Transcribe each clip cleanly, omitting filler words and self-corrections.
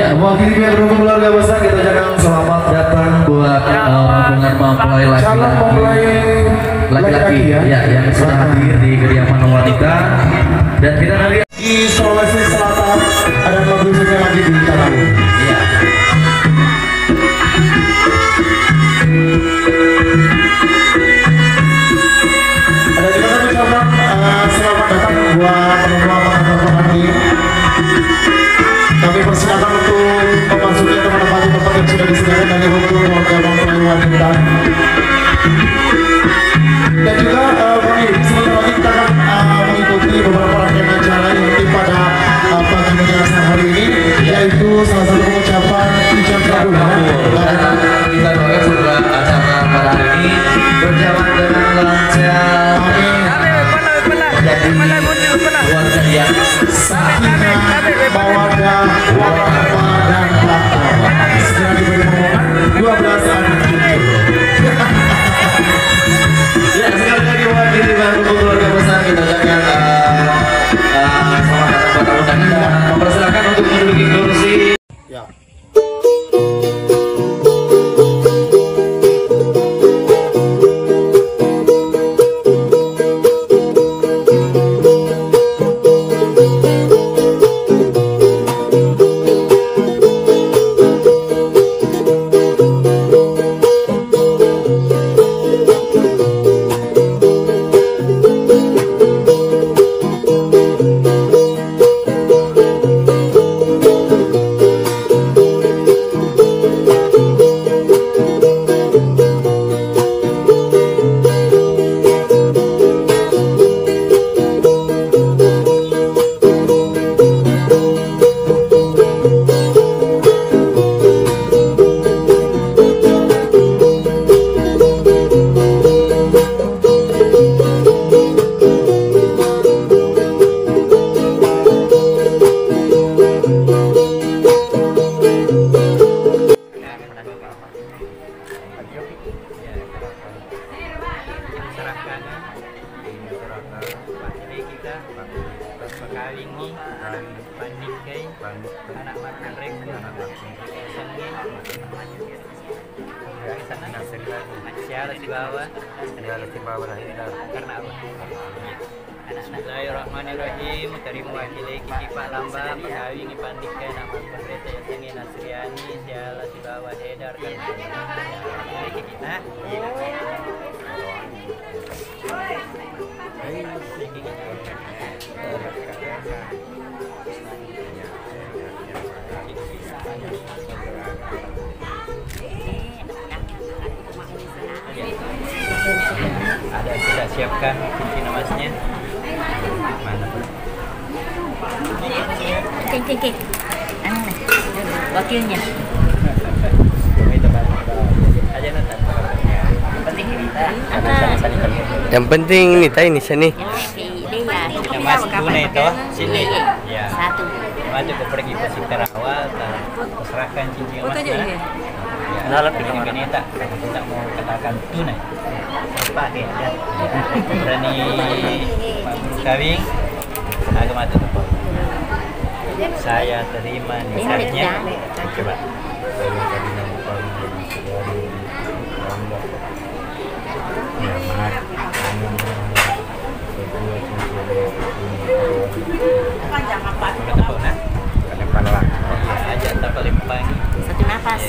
Ya, mewakili pihak pendukung keluarga besar kita ucapkan selamat datang buat rombongan mempelai laki-laki ya yang sudah hadir di kediaman wanita. Dan kita nanti di Sulawesi Selatan ada lagu juga lagi di Tarabu. ya. Ada juga kami ucapkan selamat datang buat teman-teman ini. Kami persilakan untuk memasuki atau menempati tempat yang sudah disediakan dari untuk mempelai wanita. Dan juga sebentar lagi kita akan mengikuti beberapa rangkaian acara yang nanti pada pagi menjelaskan hari ini, yaitu salah satu pengucapan ujian kabul. Kita doakan semoga acara pada hari ini berjalan dengan lancar. Menjadi keluarga yang Sakinah, mawaddah, warahmah dan taqwa. Segera diberi pengumuman 12 anak cucu. Ya, sekali lagi mewakili keluarga besar kita ucapkan selamat datang buat tamu dan kita mempersilakan untuk menduduki kursi. Ya. Bismillahirrahmanirrahim. Dari mewakili Kiki Pak Lamba mengawingi pandikan nama pendeta yang tinggi Nasriani siala si bawah hedar kan dari kita ada kita siapkan cincin emasnya. Mana? Oke. Wakilnya. Yang penting Nita ini sini. Mas tunai itu sini. Ya. Satu. Maju ke pergi ke Sintarawa, serahkan cincin emasnya. Ya. Dalam juga Nita, kita mau katakan tunai. Pakai ya. Berani Pak Guru Kawing agama itu. Saya terima nikahnya. Coba. Satu nafas.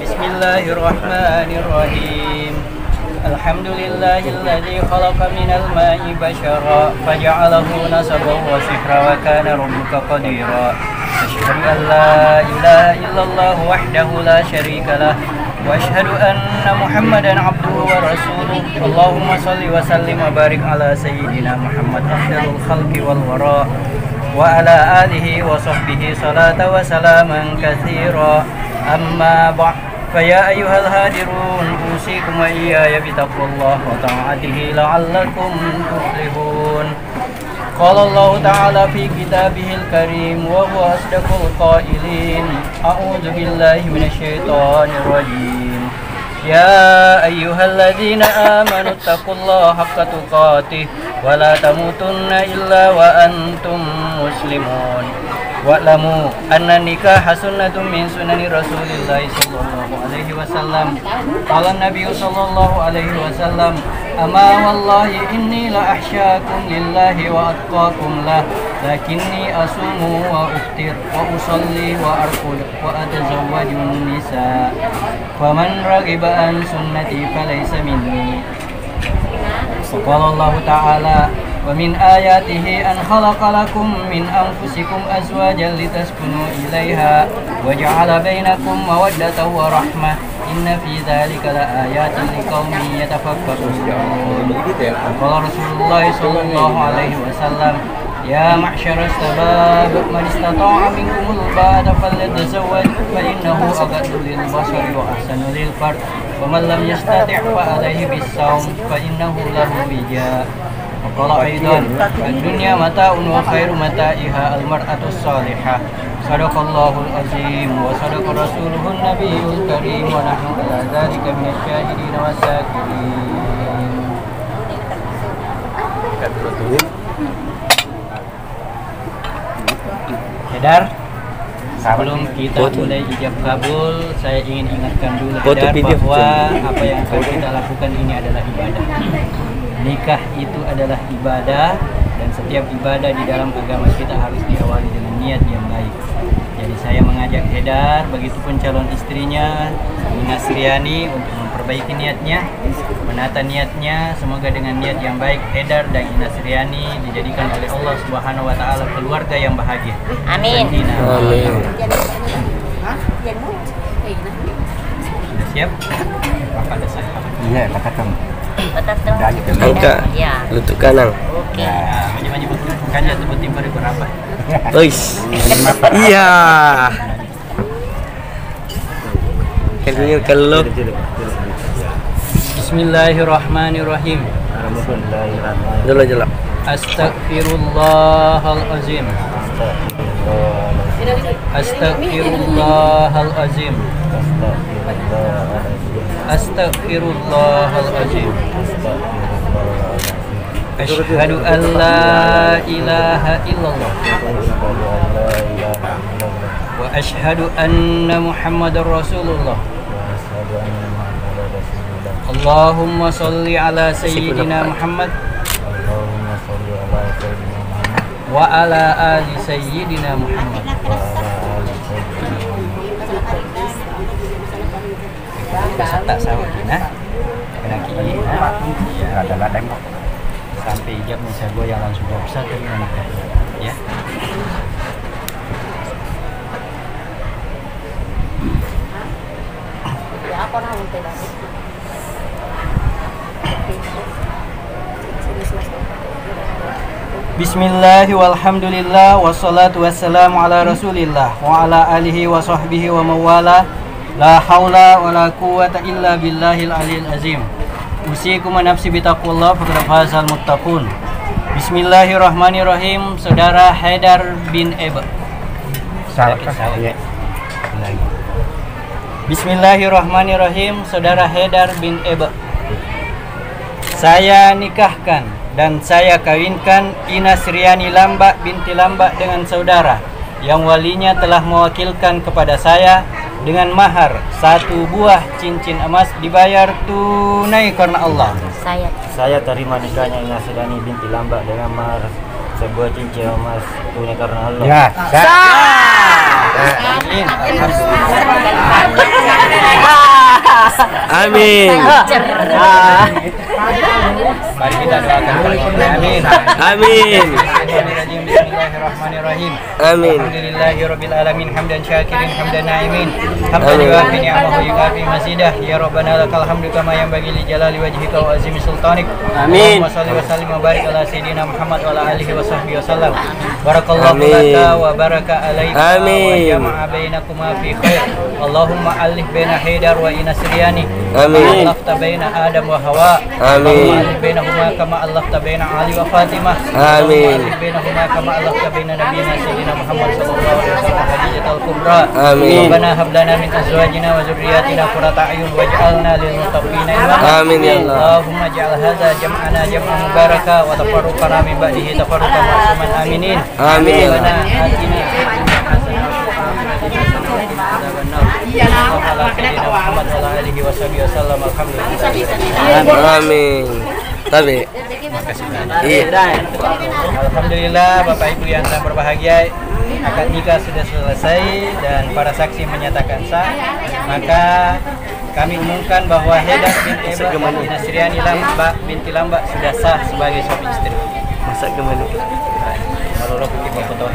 Bismillahirrahmanirrahim. Alhamdulillahilladzi khalaqa minal ma'i bashara faja'alahu nasaban wa sihra wa kana rabbuka qadira. Asyhadu an la ilaha illallah wahdahu la syarika lah wa asyhadu anna Muhammadan abduhu wa rasuluh. Allahumma shalli wa sallim wa barik ala sayyidina Muhammad afdalul khalqi wal wara wa ala alihi wa sahbihi salata wa salaman katsira. Amma ba'd. فيا أيها الهاجرون أوصيكم وإياي بتقوى الله وطاعته لعلكم تفلحون. قال الله تعالى في كتابه الكريم وهو أصدق القائلين أعوذ بالله من الشيطان الرجيم يا أيها الذين آمنوا اتقوا الله حق تقاته ولا تموتن إلا وأنتم مسلمون. Wa'lamu anna nikaha sunnatun min sunani Rasulillahi sallallahu alaihi wasallam. Qala Nabi sallallahu alaihi wasallam, "Ama wallahi inni la ahsyakum lillahi wa atqakum lah, lakinni asumu wa uftir wa usalli wa arqud wa atazawwajun nisa. Faman raghiba an sunnati falaysa minni." Qala Allah Ta'ala, "Wa min ayatihi an khalaqa lakum min anfusikum azwajan litaskunu ilaiha wa ja'ala bainakum mawaddatan wa rahmah. Inna fi dzalika laayatin liqaumin yatafakkarun." Qala Rasulullah sallallahu alaihi wasallam, "Ya ma'syaras sabab, man istata'a minkumul ba'ata falyatazawwaj fa innahu aghaddu lil basari wa ahsanu lil fard. Wa man lam yastati' fa alayhi bis-sawm fa innahu lahu wija." Qala aidan, "Ad-dunya mata'un wa khairu mata'iha al-mar'atu salihah." Sadaqallahul azim wa sadaqa rasuluhun nabiyul karim wa nahnu ala dzalika minasy syahidin was-sakirin. Haidar, sebelum kita mulai ijab kabul, saya ingin ingatkan dulu Haidar bahwa apa yang akan kita lakukan ini adalah ibadah. Nikah itu adalah ibadah, dan setiap ibadah di dalam agama kita harus diawali dengan niat yang baik. Jadi saya mengajak Haidar, begitupun calon istrinya Ina Sriani, untuk memperbaiki niatnya, menata niatnya. Semoga dengan niat yang baik Haidar dan Ina Sriani dijadikan oleh Allah Subhanahu wa Ta'ala keluarga yang bahagia. Amin. Amin. Sudah siap? Apa ada saya? Iya, katakan. Angka Ya. lutut kanan. Oke. Menyebut kanja sebut timbar berapa? Ois. Iya. Kalau kalau Bismillahirrahmanirrahim. jelas jelas. Astaghfirullahalazim. Astaghfirullahalazim. Astaghfirullahalazim. Asyhadu an la ilaha illallah wa asyhadu anna Muhammadar Rasulullah. Allahumma sholli ala sayyidina Muhammad wa ala ali sayyidina Muhammad. Peserta sahur Dina kena kiri ya, adalah tembok sampai ijabnya saya goyang langsung bersatu dengan nikah ya. Bismillah walhamdulillah wassalatu wassalamu ala rasulillah wa ala alihi wa sahbihi wa mawala. La haula wa la quwwata illa billahil aliyil azim. Usikum wa nafsi bitaqwallah faqad fazal muttaqun. Bismillahirrahmanirrahim. Saudara Haidar bin Eba. Bismillahirrahmanirrahim. Saudara Haidar bin Eba, saya nikahkan dan saya kawinkan Ina Sriani Lambak binti Lambak dengan saudara yang walinya telah mewakilkan kepada saya dengan mahar 1 buah cincin emas dibayar tunai karena Allah. Saya terima nikahnya Ina Sriani binti Lambak dengan mahar sebuah cincin emas tunai karena Allah. Ya, Amin. Amin. Mari kita doakan bersama. Amin. Amin. Bismillahirrahmanirrahim. Amin. Alhamdulillahirabbil alamin hamdan syakirin hamdan na'imin hamdan yuwafi ni'amahu yukafi masidah ya rabbana lakal hamdu kama yanbaghi li jalali wajhika wa azimi sultanik. Amin. Allahumma shalli wa sallim wa barik ala sayyidina Muhammad wa ala alihi wa sahbihi wasallam. Barakallahu Amin. laka wa baraka alaika Amin. wa jama'a bainakuma fi khair. Allahumma alif baina Haidar wa Ina Sriani. Amin. Alafta baina Adam wa Hawa. Amin. Alif bainahuma kama alafta baina Ali wa Fatimah. Amin. Alif bainahuma kama alafta baina nabiyina sayyidina Muhammad sallallahu alaihi wasallam Khadijatul Kubra. Amin. Rabbana hab lana min azwajina wa dzurriyyatina qurrata a'yun waj'alna lil muttaqina imama. Amin ya Allah. Allahumma ij'al hadza jam'ana jam'an mubaraka wa tafarruqana min ba'dihi tafarruqan ma'suman aminin. Amin. Rabbana atina fid dunya sayyidina Muhammad wa ala alihi wasallam. Alhamdulillah. Amin. Tapi iya. Alhamdulillah Bapak Ibu yang sedang berbahagia, akad nikah sudah selesai dan para saksi menyatakan sah. Maka kami umumkan bahwa Heda binti Eba dan Nasriani binti Lamba sudah sah sebagai suami istri. Masa gimana? Kalau lo kita foto.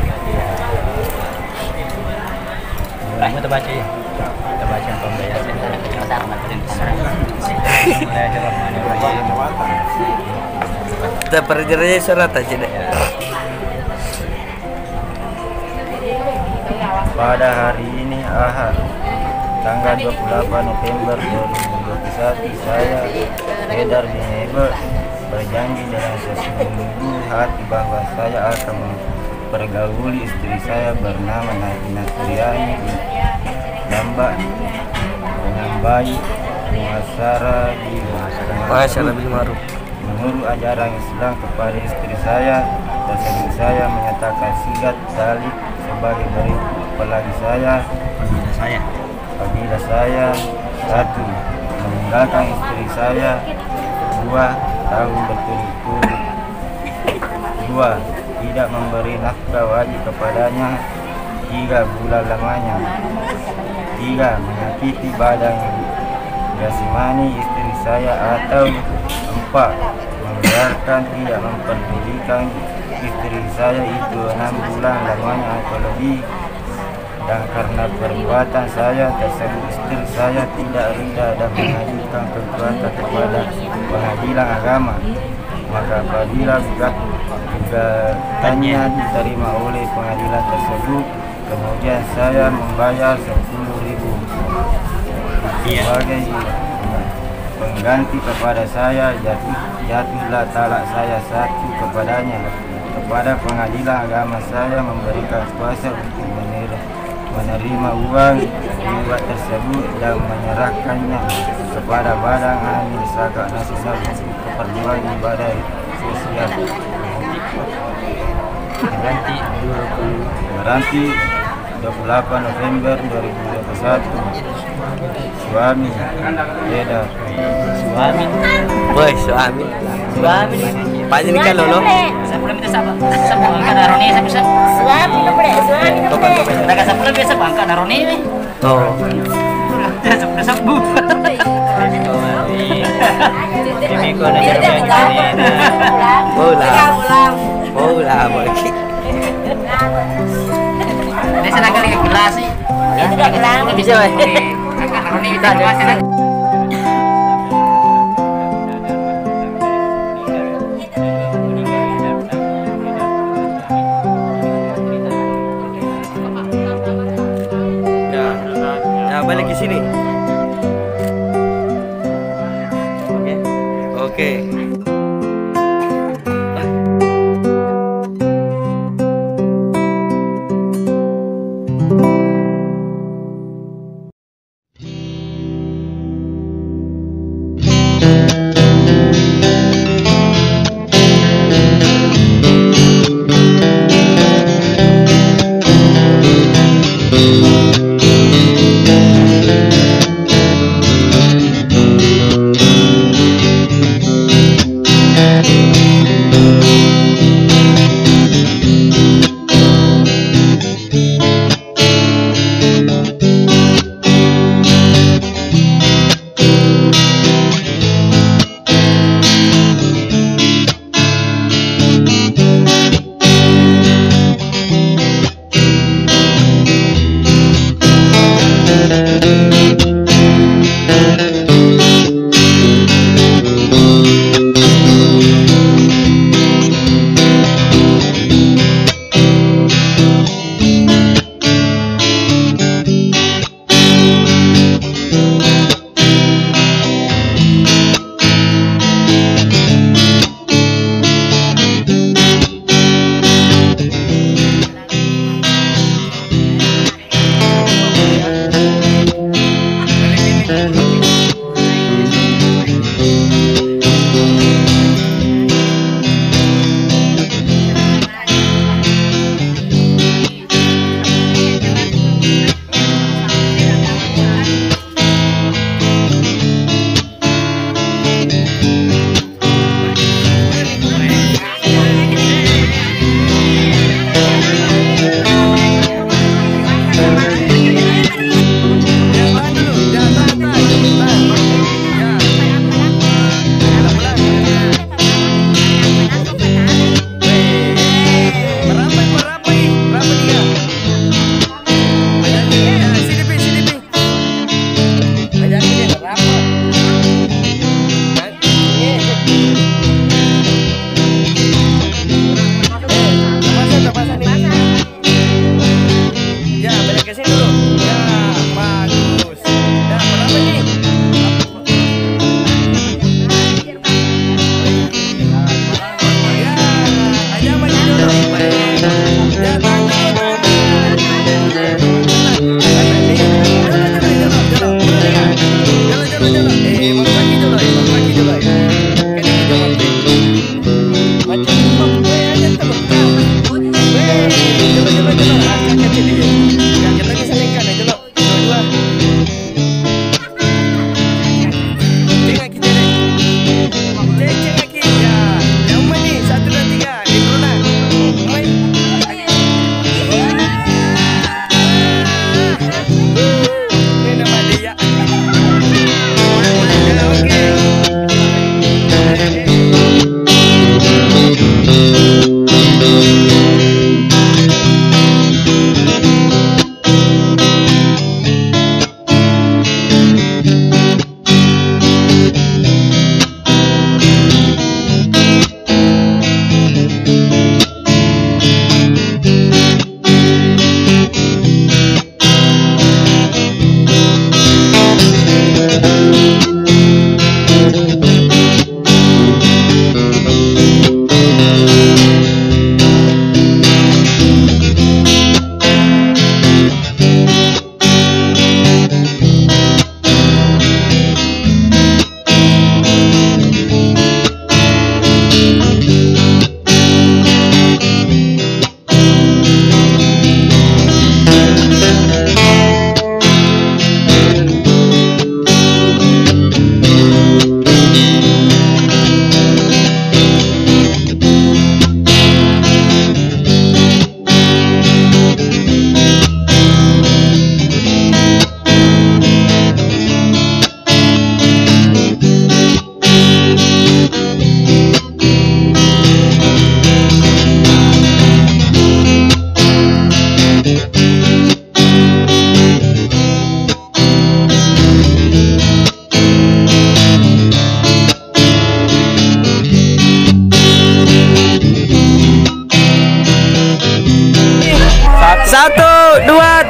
Kita baca ya. Kita baca pembayaran. Bismillahirrahmanirrahim. Kita perjalanan surat aja deh. Pada hari ini Ahad, tanggal 28 November 2021, saya Hedar bin Eba berjanji dengan sesungguh hati bahwa saya akan mempergauli istri saya bernama Nasriani Lamba dengan baik, muasyarah bil ma'ruf. Menurut ajaran Islam kepada istri saya tersebut, saya menyatakan sigat tali sebagai berikut. Apalagi apabila saya 1. meninggalkan istri saya 2 tahun berturut-turut, 2. tidak memberi nafkah wajib kepadanya 3 bulan lamanya, 3. menyakiti badan jasmani istri saya, atau 4. membiarkan tidak memperdulikan istri saya itu 6 bulan lamanya atau lebih. Dan karena perbuatan saya tersebut istri saya tidak rida dan mengajukan keberatan kepada pengadilan agama, maka apabila gugatannya diterima oleh pengadilan tersebut, kemudian saya membayar 10.000 sebagai pengganti kepada saya, jatuhlah talak saya 1 kepadanya. Kepada pengadilan agama saya memberikan kuasa untuk menerima uang riwayat tersebut dan menyerahkannya kepada Badan Amil Zakat Nasional untuk keperluan ibadah sosial. Berarti 28 November 2021. Suami Heda. Boy, suami. Pak ini kan lo. Saya belum minta sabu angka naroni saya bisa. Suami lo boleh, suami lo boleh. Naga sabu lebih biasa angka naroni. Oh. Sabu. Ini kau nak Bola bagi. Ini senang kali gelas sih. Itu dah gelang. Bisa angka naroni kita ada. Balik ke sini. Oke.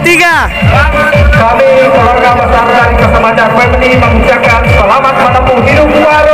Kami keluarga besar dari Kesempatan Family mengucapkan selamat menempuh hidup baru.